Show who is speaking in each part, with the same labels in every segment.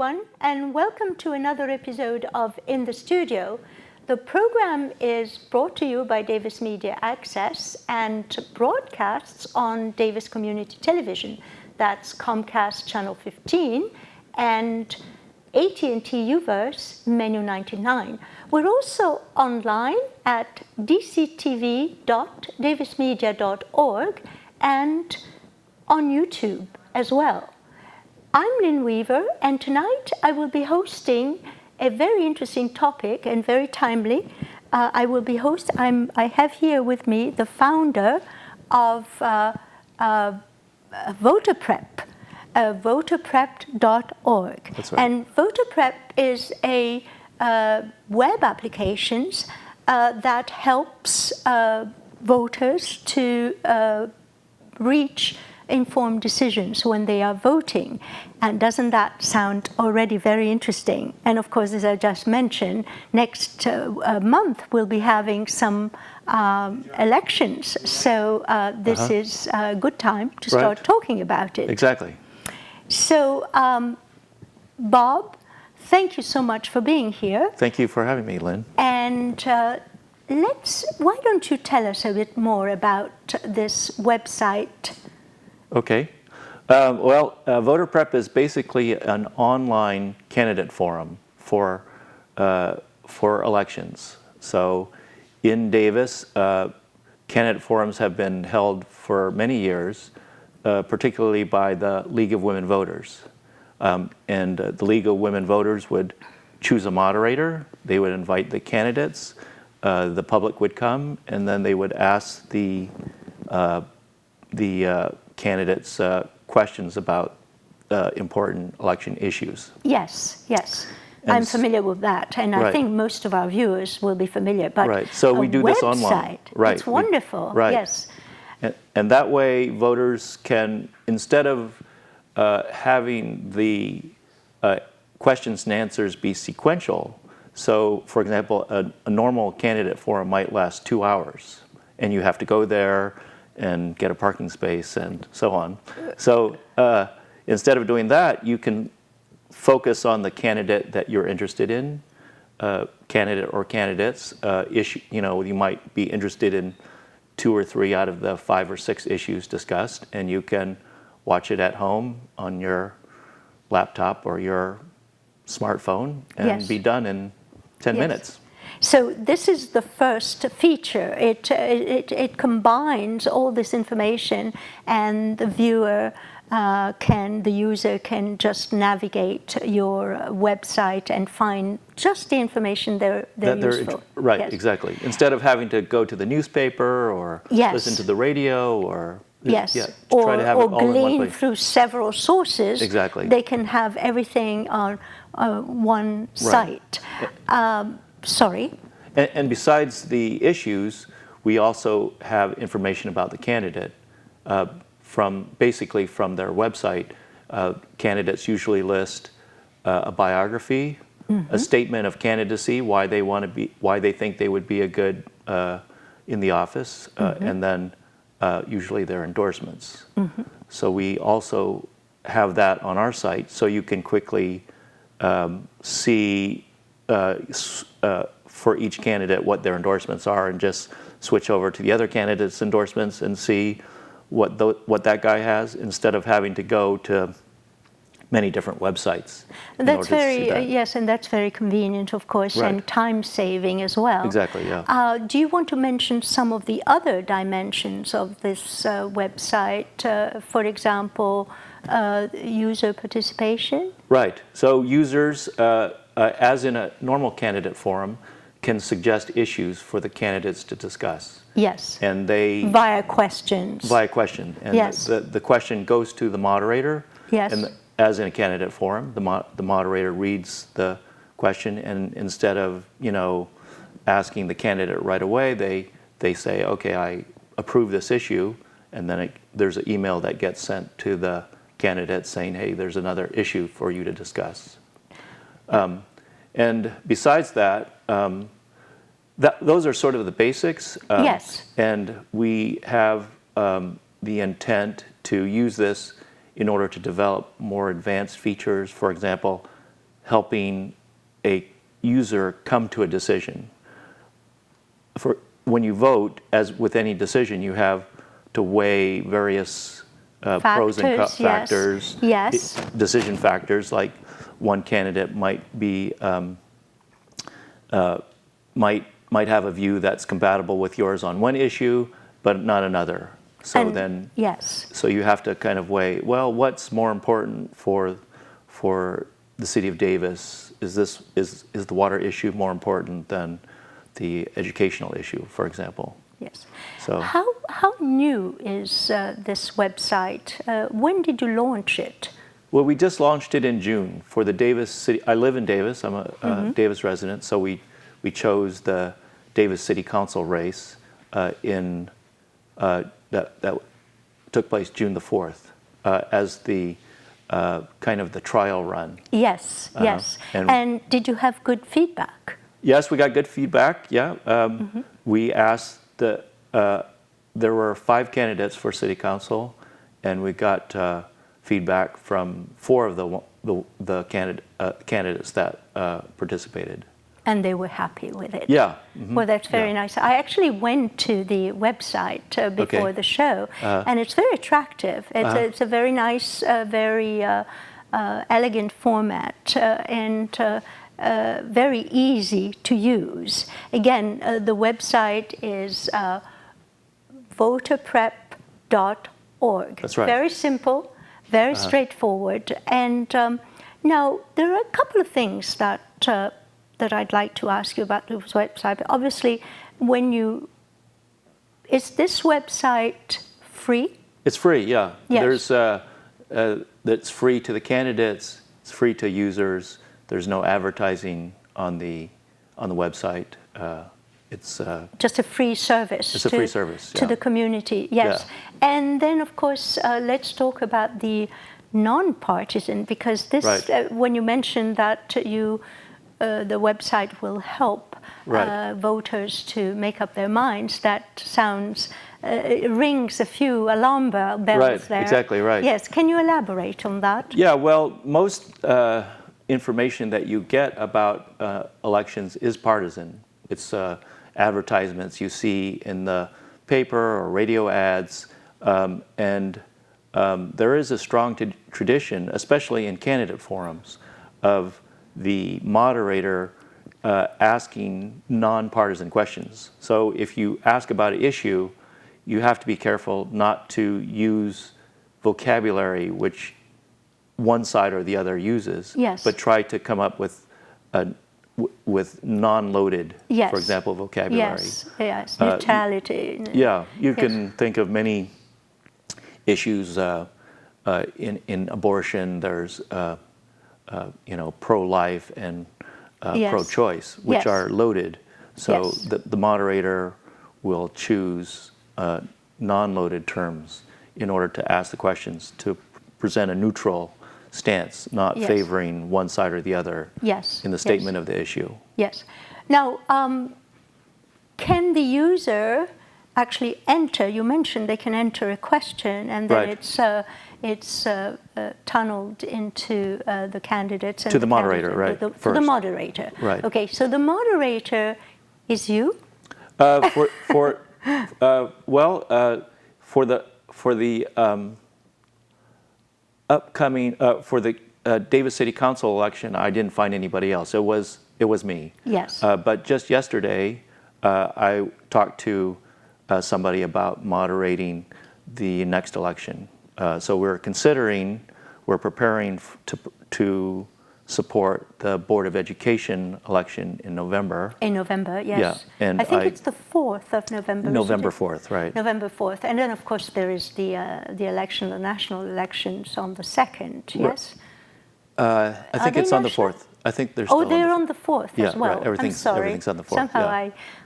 Speaker 1: everyone, and welcome to another episode of In the Studio. The program is brought to you by Davis Media Access and broadcasts on Davis Community Television. That's Comcast Channel 15 and AT&T Uverse Menu 99. We're also online at dctv.davismedia.org and on YouTube as well. I'm Lin Weaver, and tonight I will be hosting a very interesting topic and very timely. I have here with me the founder of VoterPrep, voterprep.org.
Speaker 2: That's right.
Speaker 1: And VoterPrep is a web application that helps voters to reach informed decisions when they are voting. And doesn't that sound already very interesting? And of course, as I just mentioned, next month we'll be having some elections. So this is a good time to start talking about it.
Speaker 2: Exactly.
Speaker 1: So Bob, thank you so much for being here.
Speaker 2: Thank you for having me, Lynn.
Speaker 1: And why don't you tell us a bit more about this website?
Speaker 2: Okay. VoterPrep is basically an online candidate forum for elections. So in Davis, candidate forums have been held for many years, particularly by the League of Women Voters. And the League of Women Voters would choose a moderator. They would invite the candidates. The public would come, and then they would ask the candidates questions about important election issues.
Speaker 1: Yes. I'm familiar with that, and I think most of our viewers will be familiar. But
Speaker 2: so we do this online.
Speaker 1: It's wonderful. Yes.
Speaker 2: And that way, voters can, instead of having the questions and answers be sequential. So, for example, a normal candidate forum might last 2 hours, and you have to go there and get a parking space and so on. So instead of doing that, you can focus on the candidate that you're interested in, candidate or candidates. Issue, you might be interested in 2 or 3 out of the 5 or 6 issues discussed, and you can watch it at home on your laptop or your smartphone and be done in 10 minutes.
Speaker 1: So this is the first feature. It combines all this information, and the user can just navigate your website and find just the information they're useful.
Speaker 2: Exactly. Instead of having to go to the newspaper or listen to the radio or try to have it all in one
Speaker 1: glean
Speaker 2: place.
Speaker 1: through several sources.
Speaker 2: Exactly.
Speaker 1: They can have everything on one site. Sorry.
Speaker 2: And besides the issues, we also have information about the candidate from their website. Candidates usually list a biography, a statement of candidacy, why they think they would be a good in the office, and then usually their endorsements. So we also have that on our site, so you can quickly see for each candidate what their endorsements are, and just switch over to the other candidate's endorsements and see what that guy has, instead of having to go to many different websites.
Speaker 1: That's and that's very convenient, of course, and time-saving as well.
Speaker 2: Exactly, yeah.
Speaker 1: Do you want to mention some of the other dimensions of this website? For example, user participation?
Speaker 2: Right. So users, as in a normal candidate forum, can suggest issues for the candidates to discuss.
Speaker 1: Yes.
Speaker 2: And they
Speaker 1: via questions.
Speaker 2: And the question goes to the moderator.
Speaker 1: Yes.
Speaker 2: And as in a candidate forum, the moderator reads the question, and instead of asking the candidate right away, they say, okay, I approve this issue, and then there's an email that gets sent to the candidate saying, hey, there's another issue for you to discuss. And besides that, those are sort of the basics. And we have the intent to use this in order to develop more advanced features. For example, helping a user come to a decision. When you vote, as with any decision, you have to weigh various pros and factors,
Speaker 1: yes.
Speaker 2: decision factors. Like one candidate might be might have a view that's compatible with yours on one issue, but not another. So so you have to kind of weigh, well, what's more important for the city of Davis? Is the water issue more important than the educational issue, for example?
Speaker 1: Yes.
Speaker 2: So
Speaker 1: how new is this website? When did you launch it?
Speaker 2: Well, we just launched it in June for the Davis City. I live in Davis. I'm a Davis resident, so we chose the Davis City Council race that took place June the 4th as the kind of the trial run.
Speaker 1: Yes, yes. And did you have good feedback?
Speaker 2: Yes, we got good feedback. Yeah, we asked there were 5 candidates for City Council, and we got feedback from 4 of the candidates that participated.
Speaker 1: And they were happy with it.
Speaker 2: Yeah.
Speaker 1: Well, that's very nice. I actually went to the website before the show, and it's very attractive. It's a very nice, very elegant format, and very easy to use. Again, the website is voterprep.org.
Speaker 2: That's right.
Speaker 1: Very simple, very straightforward. And now there are a couple of things that I'd like to ask you about this website. Obviously, is this website free?
Speaker 2: It's free, yeah.
Speaker 1: Yes.
Speaker 2: It's free to the candidates. It's free to users. There's no advertising on the website. It's
Speaker 1: just a free service.
Speaker 2: It's a free service
Speaker 1: to the community. Yes, and then of course let's talk about the non-partisan, because this when you mentioned that the website will help voters to make up their minds, that sounds it rings a few alarm bells there.
Speaker 2: Exactly right.
Speaker 1: Yes, can you elaborate on that?
Speaker 2: Yeah, well, most information that you get about elections is partisan. It's advertisements you see in the paper or radio ads, and there is a strong tradition, especially in candidate forums, of the moderator asking non-partisan questions. So if you ask about an issue, you have to be careful not to use vocabulary which one side or the other uses, but try to come up with non-loaded, for example, vocabulary.
Speaker 1: Yes, neutrality.
Speaker 2: Yeah, you can think of many issues in abortion. There's pro-life and pro-choice, which are loaded. So the moderator will choose non-loaded terms in order to ask the questions, to present a neutral stance, not favoring one side or the other in the statement of the issue.
Speaker 1: Yes. Now, can the user actually enter? You mentioned they can enter a question, and then it's tunneled into the candidates and
Speaker 2: to the moderator, right?
Speaker 1: To the moderator,
Speaker 2: right?
Speaker 1: Okay, so the moderator is you.
Speaker 2: For the upcoming for the Davis City Council election, I didn't find anybody else. It was me.
Speaker 1: Yes.
Speaker 2: But just yesterday, I talked to somebody about moderating the next election. So we're preparing to support the Board of Education election in November.
Speaker 1: In November, yes.
Speaker 2: Yeah, and
Speaker 1: I think it's the 4th of November.
Speaker 2: November 4th, right.
Speaker 1: November 4th. And then, of course, there is the election, the national elections on the 2nd, yes?
Speaker 2: I think it's on the 4th. I think there's
Speaker 1: still they're on the 4th as well.
Speaker 2: Right. Everything's on the 4th.
Speaker 1: Somehow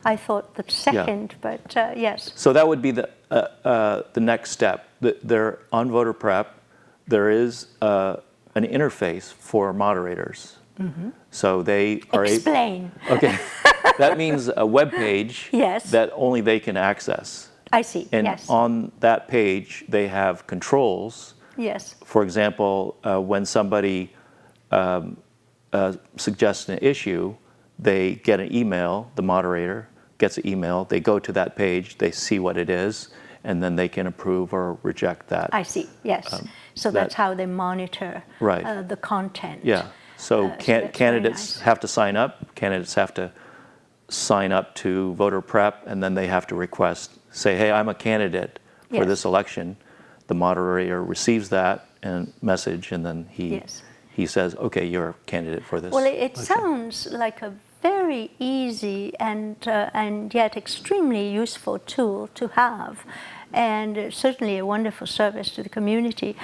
Speaker 1: I thought the 2nd, but yes.
Speaker 2: So that would be the next step. They're on Voter Prep. There is an interface for moderators. So they are
Speaker 1: Explain.
Speaker 2: Okay. That means a web page that only they can access.
Speaker 1: I see.
Speaker 2: And on that page, they have controls.
Speaker 1: Yes.
Speaker 2: For example, when somebody suggests an issue, they get an email, the moderator gets an email, they go to that page, they see what it is, and then they can approve or reject that.
Speaker 1: I see, yes. So that's how they monitor
Speaker 2: Right.
Speaker 1: the content.
Speaker 2: Yeah. So
Speaker 1: that's very
Speaker 2: candidates
Speaker 1: nice.
Speaker 2: have to sign up. Candidates have to sign up to voter prep, and then they have to request, say, hey, I'm a candidate for
Speaker 1: Yes.
Speaker 2: this election. The moderator receives that and message, and then he says, okay, you're a candidate for this.
Speaker 1: Well, it
Speaker 2: election.
Speaker 1: sounds like a very easy and yet extremely useful tool to have, and certainly a wonderful service to the community.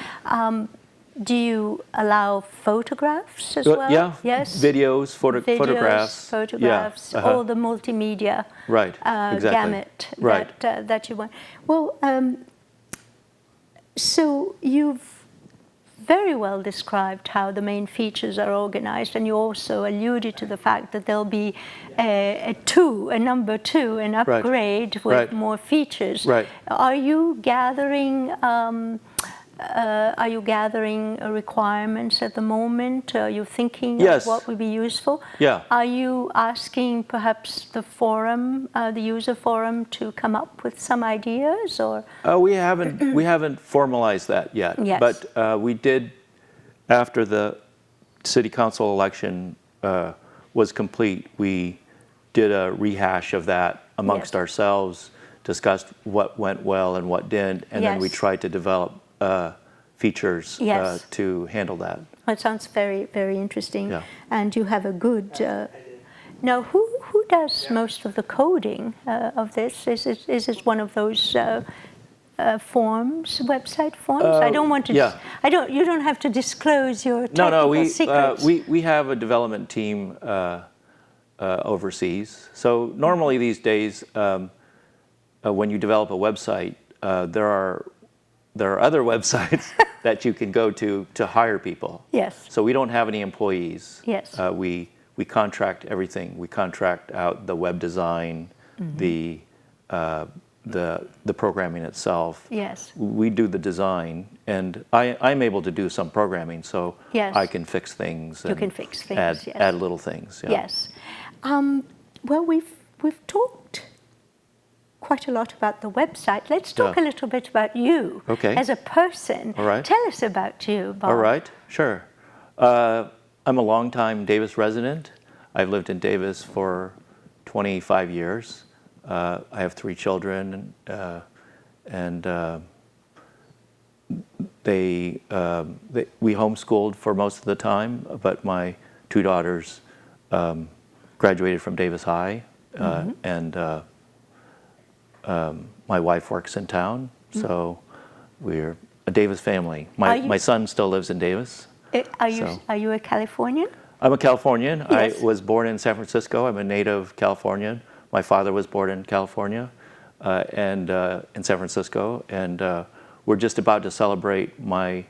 Speaker 1: Do you allow photographs as well?
Speaker 2: Yeah,
Speaker 1: Yes.
Speaker 2: videos, photographs.
Speaker 1: Photographs,
Speaker 2: Yeah,
Speaker 1: all the multimedia
Speaker 2: right, exactly.
Speaker 1: gamut
Speaker 2: Right.
Speaker 1: that you want. Well, so you've very well described how the main features are organized, and you also alluded to the fact that there'll be a number two, an upgrade with
Speaker 2: Right.
Speaker 1: more features.
Speaker 2: Right.
Speaker 1: Are you gathering requirements at the moment? Are you thinking
Speaker 2: Yes.
Speaker 1: of what would be useful?
Speaker 2: Yeah.
Speaker 1: Are you asking perhaps the forum, the user forum, to come up with some ideas, or?
Speaker 2: We haven't formalized that yet.
Speaker 1: Yes.
Speaker 2: But we did, after the city council election was complete, we did a rehash of that amongst ourselves, discussed what went well and what didn't, and then we tried to develop features to handle that.
Speaker 1: Well, it sounds very, very interesting.
Speaker 2: Yeah.
Speaker 1: And you have a good. Now, who does most of the coding of this? Is it one of those forms, website forms? I don't want to.
Speaker 2: Yeah.
Speaker 1: You don't have to disclose your technical secrets.
Speaker 2: We have a development team overseas. So normally these days, when you develop a website, there are other websites that you can go to hire people.
Speaker 1: Yes.
Speaker 2: So we don't have any employees.
Speaker 1: Yes.
Speaker 2: We contract everything. We contract out the web design, the programming itself.
Speaker 1: Yes.
Speaker 2: We do the design, and I'm able to do some programming, so I can fix things.
Speaker 1: You can fix things.
Speaker 2: Add little things. Yeah.
Speaker 1: Yes. Well, we've talked quite a lot about the website. Let's talk a little bit about you as a person.
Speaker 2: All right.
Speaker 1: Tell us about you, Bob.
Speaker 2: All right, sure. I'm a longtime Davis resident. I've lived in Davis for 25 years. I have 3 children, and we homeschooled for most of the time, but my 2 daughters graduated from Davis High, and my wife works in town, so we're a Davis family. My son still lives in Davis.
Speaker 1: Are you a Californian?
Speaker 2: I'm a Californian.
Speaker 1: Yes.
Speaker 2: I was born in San Francisco. I'm a native Californian. My father was born in California and in San Francisco, and we're just about to celebrate the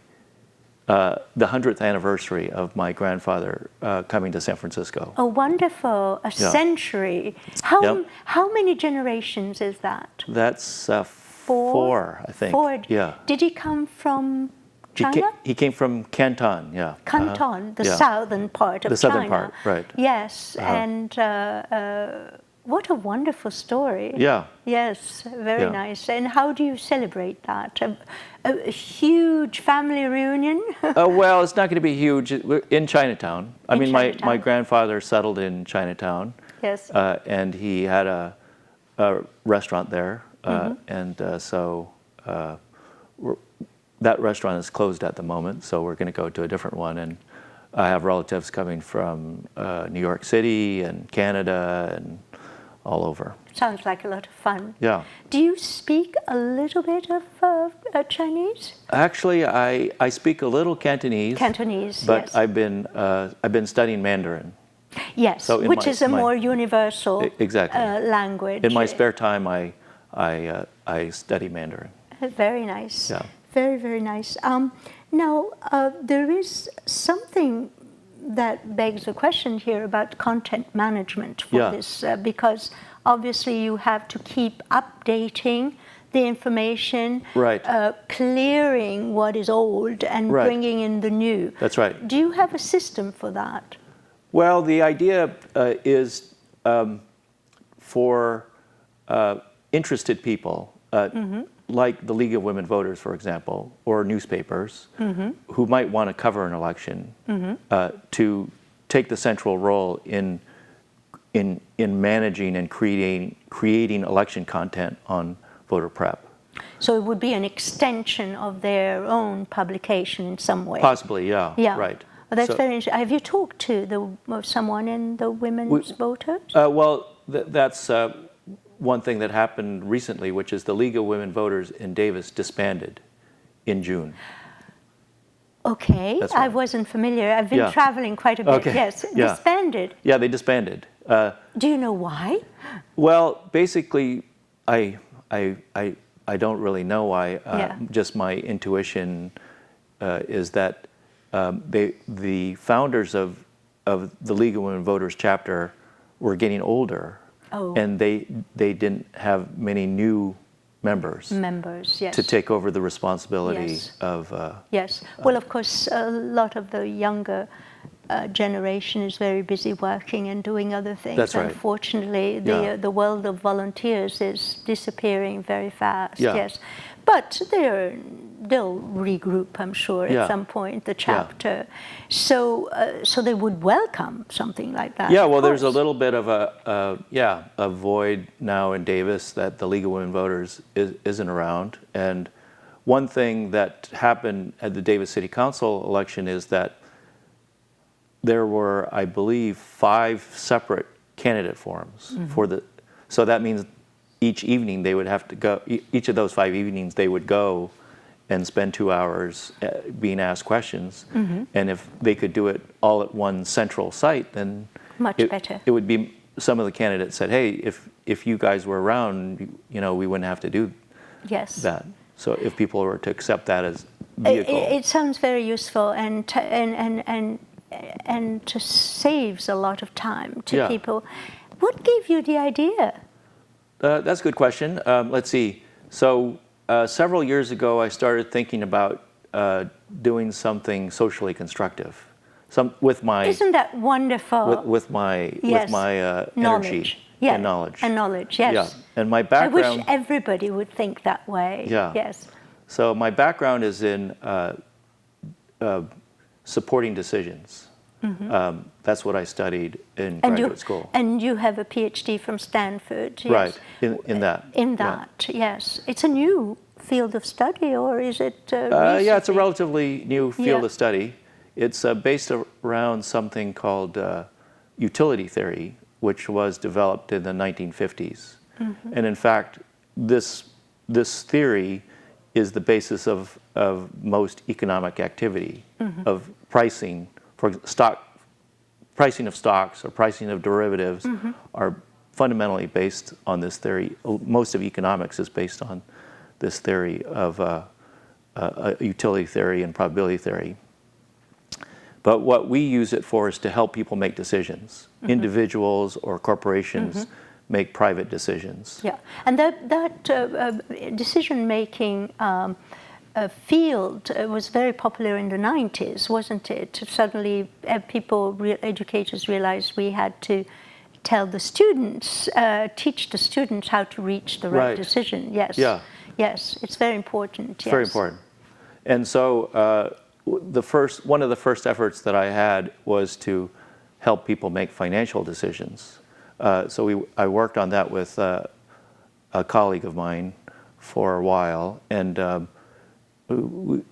Speaker 2: 100th anniversary of my grandfather coming to San Francisco.
Speaker 1: Oh, wonderful! A century. How many generations is that?
Speaker 2: That's 4, I think.
Speaker 1: 4.
Speaker 2: Yeah.
Speaker 1: Did he come from China?
Speaker 2: He came from Canton. Yeah.
Speaker 1: Canton, the southern part of China.
Speaker 2: The southern part, right.
Speaker 1: Yes, and what a wonderful story.
Speaker 2: Yeah.
Speaker 1: Yes, very nice. And how do you celebrate that? A huge family reunion?
Speaker 2: Well, it's not going to be huge. We're in Chinatown.
Speaker 1: Chinatown.
Speaker 2: My grandfather settled in Chinatown.
Speaker 1: Yes.
Speaker 2: And he had a restaurant there. And so that restaurant is closed at the moment, so we're going to go to a different one. And I have relatives coming from New York City and Canada and all over.
Speaker 1: Sounds like a lot of fun.
Speaker 2: Yeah.
Speaker 1: Do you speak a little bit of Chinese?
Speaker 2: Actually, I speak a little Cantonese.
Speaker 1: Cantonese,
Speaker 2: but
Speaker 1: yes.
Speaker 2: I've been studying Mandarin.
Speaker 1: Yes,
Speaker 2: So
Speaker 1: which is a more universal language.
Speaker 2: In my spare time, I study Mandarin.
Speaker 1: Very nice.
Speaker 2: Yeah.
Speaker 1: Very, very nice. Now, there is something that begs a question here about content management for this, because obviously you have to keep updating the information,
Speaker 2: Right.
Speaker 1: clearing what is old and bringing in the new.
Speaker 2: That's right.
Speaker 1: Do you have a system for that?
Speaker 2: Well, the idea is for interested people, like the League of Women Voters, for example, or newspapers, who might want to cover an election, to take the central role in managing and creating election content on voter prep.
Speaker 1: So it would be an extension of their own publication in some way.
Speaker 2: Possibly, yeah.
Speaker 1: Yeah.
Speaker 2: Right.
Speaker 1: Well, that's
Speaker 2: So-
Speaker 1: very interesting. Have you talked to someone in the women's voters?
Speaker 2: Well, that's one thing that happened recently, which is the League of Women Voters in Davis disbanded in June.
Speaker 1: Okay,
Speaker 2: That's right.
Speaker 1: I wasn't familiar. I've been
Speaker 2: Yeah.
Speaker 1: traveling quite a bit.
Speaker 2: Okay.
Speaker 1: Yes,
Speaker 2: Yeah.
Speaker 1: disbanded.
Speaker 2: Yeah, they disbanded.
Speaker 1: Do you know why?
Speaker 2: Well, basically, I don't really know why.
Speaker 1: Yeah.
Speaker 2: Just my intuition is that the founders of the League of Women Voters chapter were getting older, and they didn't have many new members
Speaker 1: Yes.
Speaker 2: to take over the responsibility
Speaker 1: Yes.
Speaker 2: of.
Speaker 1: Yes. Well, of course, a lot of the younger generation is very busy working and doing other things.
Speaker 2: That's right.
Speaker 1: Unfortunately,
Speaker 2: Yeah.
Speaker 1: the world of volunteers is disappearing very fast.
Speaker 2: Yeah.
Speaker 1: Yes. But they'll regroup, I'm sure, at
Speaker 2: Yeah.
Speaker 1: some point, the chapter. So they would welcome something like that.
Speaker 2: Yeah,
Speaker 1: of
Speaker 2: well, there's a
Speaker 1: course.
Speaker 2: little bit of a void now in Davis that the League of Women Voters isn't around. And one thing that happened at the Davis City Council election is that there were, I believe, 5 separate candidate forums for the. So that means each evening they would have to go. Each of those 5 evenings they would go and spend 2 hours being asked questions. And if they could do it all at one central site, then
Speaker 1: Much better.
Speaker 2: It would be. Some of the candidates said, "Hey, if you guys were around, we wouldn't have to do
Speaker 1: Yes.
Speaker 2: that." So if people were to accept that as vehicle,
Speaker 1: It sounds very useful and just saves a lot of time to
Speaker 2: Yeah.
Speaker 1: people. What gave you the idea?
Speaker 2: That's a good question. Let's see. So several years ago, I started thinking about doing something socially constructive, with my
Speaker 1: Isn't that wonderful?
Speaker 2: with my
Speaker 1: Yes.
Speaker 2: energy
Speaker 1: Knowledge. Yeah.
Speaker 2: and knowledge.
Speaker 1: And knowledge, yes.
Speaker 2: Yeah, and my
Speaker 1: I
Speaker 2: background.
Speaker 1: wish everybody would think that way.
Speaker 2: Yeah.
Speaker 1: Yes.
Speaker 2: So my background is in supporting decisions. That's what I studied in graduate school.
Speaker 1: And you have a PhD from Stanford. Yes.
Speaker 2: Right, in that.
Speaker 1: In
Speaker 2: Yeah.
Speaker 1: that, yes. It's a new field of study, or is it
Speaker 2: Yeah, it's a
Speaker 1: recently?
Speaker 2: relatively new field
Speaker 1: Yeah.
Speaker 2: of study. It's based around something called utility theory, which was developed in the 1950s. And in fact, this theory is the basis of most economic activity, of pricing. For pricing of stocks or pricing of derivatives are fundamentally based on this theory. Most of economics is based on this theory of utility theory and probability theory. But what we use it for is to help people make decisions. Individuals or corporations make private decisions.
Speaker 1: Yeah, and that decision-making field was very popular in the 90s, wasn't it? Suddenly, educators realized we had to tell the students, teach the students how to reach the right decision. Yes.
Speaker 2: Yeah.
Speaker 1: Yes, it's very important.
Speaker 2: It's very important. And so one of the first efforts that I had was to help people make financial decisions. So I worked on that with a colleague of mine for a while, and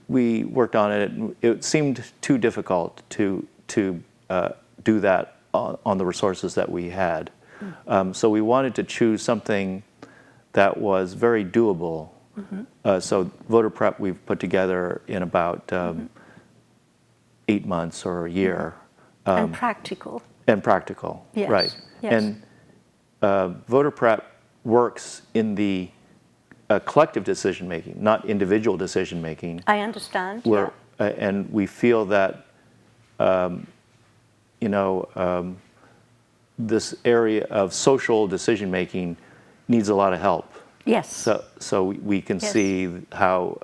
Speaker 2: we worked on it. It seemed too difficult to do that on the resources that we had. So we wanted to choose something that was very doable. So voter prep we've put together in about 8 months or a year.
Speaker 1: And practical.
Speaker 2: And practical,
Speaker 1: Yes.
Speaker 2: right.
Speaker 1: Yes.
Speaker 2: And voter prep works in the collective decision making, not individual decision making.
Speaker 1: I understand.
Speaker 2: And we feel that, this area of social decision making needs a lot of help.
Speaker 1: Yes.
Speaker 2: So we can see how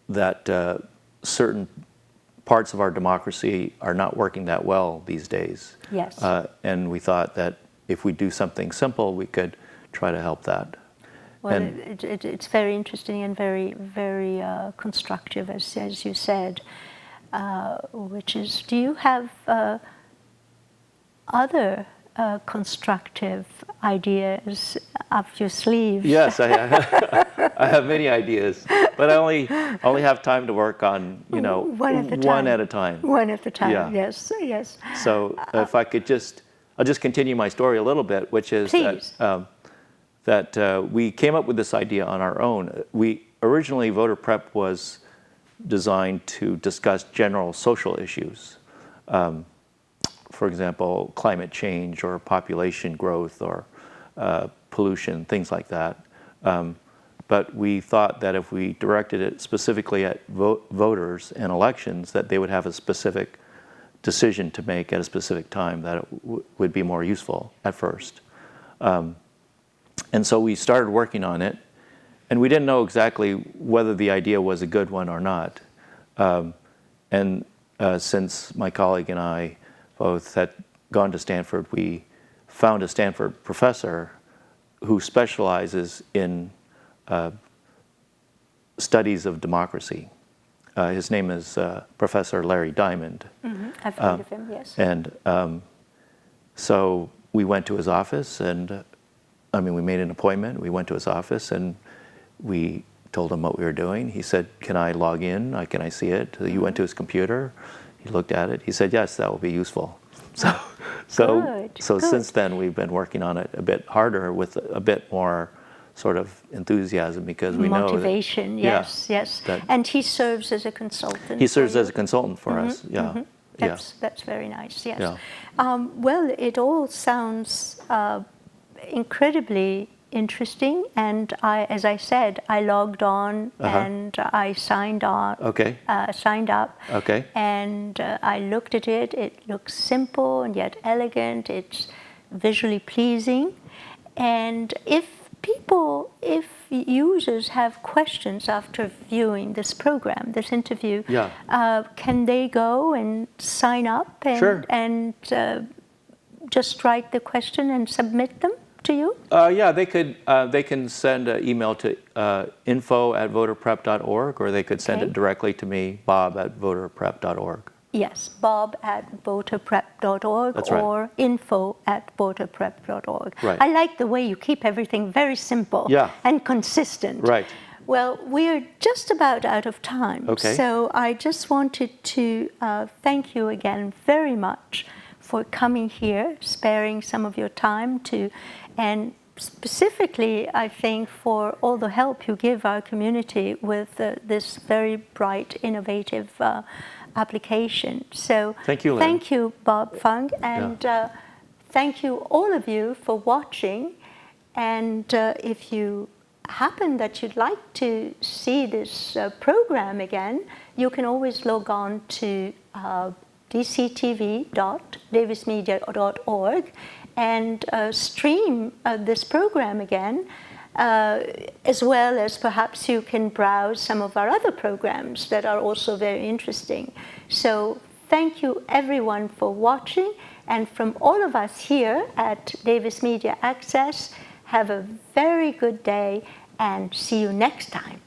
Speaker 2: that certain parts of our democracy are not working that well these days.
Speaker 1: Yes.
Speaker 2: And we thought that if we do something simple, we could try to help that.
Speaker 1: Well, it's very interesting and very, very constructive, as you said. Which is, do you have other constructive ideas up your sleeve?
Speaker 2: Yes, I have many ideas, but I only have time to work on,
Speaker 1: one at a time.
Speaker 2: One at a time.
Speaker 1: One at a time.
Speaker 2: Yeah.
Speaker 1: Yes, yes.
Speaker 2: So if I could I'll just continue my story a little bit, which is that we came up with this idea on our own. Originally, Voter Prep was designed to discuss general social issues. For example, climate change or population growth or pollution, things like that. But we thought that if we directed it specifically at voters and elections, that they would have a specific decision to make at a specific time, that it would be more useful at first. And so we started working on it, and we didn't know exactly whether the idea was a good one or not. Since my colleague and I both had gone to Stanford, we found a Stanford professor who specializes in studies of democracy. His name is Professor Larry Diamond.
Speaker 1: Mm-hmm. I've heard of him, yes.
Speaker 2: And so we went to his office, and we made an appointment. We went to his office, and we told him what we were doing. He said, "Can I log in? Can I see it?" He went to his computer. He looked at it. He said, "Yes, that will be useful." So since then, we've been working on it a bit harder with a bit more sort of enthusiasm, because we know
Speaker 1: motivation. Yes. And he serves as a consultant.
Speaker 2: He serves as a consultant for us. Yeah.
Speaker 1: Mm-hmm. That's very nice. Yes.
Speaker 2: Yeah.
Speaker 1: Well, it all sounds incredibly interesting, and as I said, I logged on and I signed on.
Speaker 2: Okay.
Speaker 1: Signed up.
Speaker 2: Okay.
Speaker 1: And I looked at it. It looks simple and yet elegant. It's visually pleasing, and if users have questions after viewing this program, this interview, can they go and sign up and just write the question and submit them to you?
Speaker 2: They could. They can send an email to info@voterprep.org, or they could send it directly to me, bob@voterprep.org.
Speaker 1: Yes, bob@voterprep.org.
Speaker 2: That's right.
Speaker 1: Or info@voterprep.org.
Speaker 2: Right.
Speaker 1: I like the way you keep everything very simple and consistent.
Speaker 2: Right.
Speaker 1: Well, we're just about out of time.
Speaker 2: Okay.
Speaker 1: So I just wanted to thank you again very much for coming here, sparing some of your time and specifically, I think, for all the help you give our community with this very bright, innovative application. So
Speaker 2: thank you, Lin.
Speaker 1: Thank you, Bob Fung, and thank you, all of you, for watching. And if you happen that you'd like to see this program again, you can always log on to dctv.davismedia.org and stream this program again, as well as perhaps you can browse some of our other programs that are also very interesting. So thank you everyone for watching, and from all of us here at Davis Media Access, have a very good day and see you next time.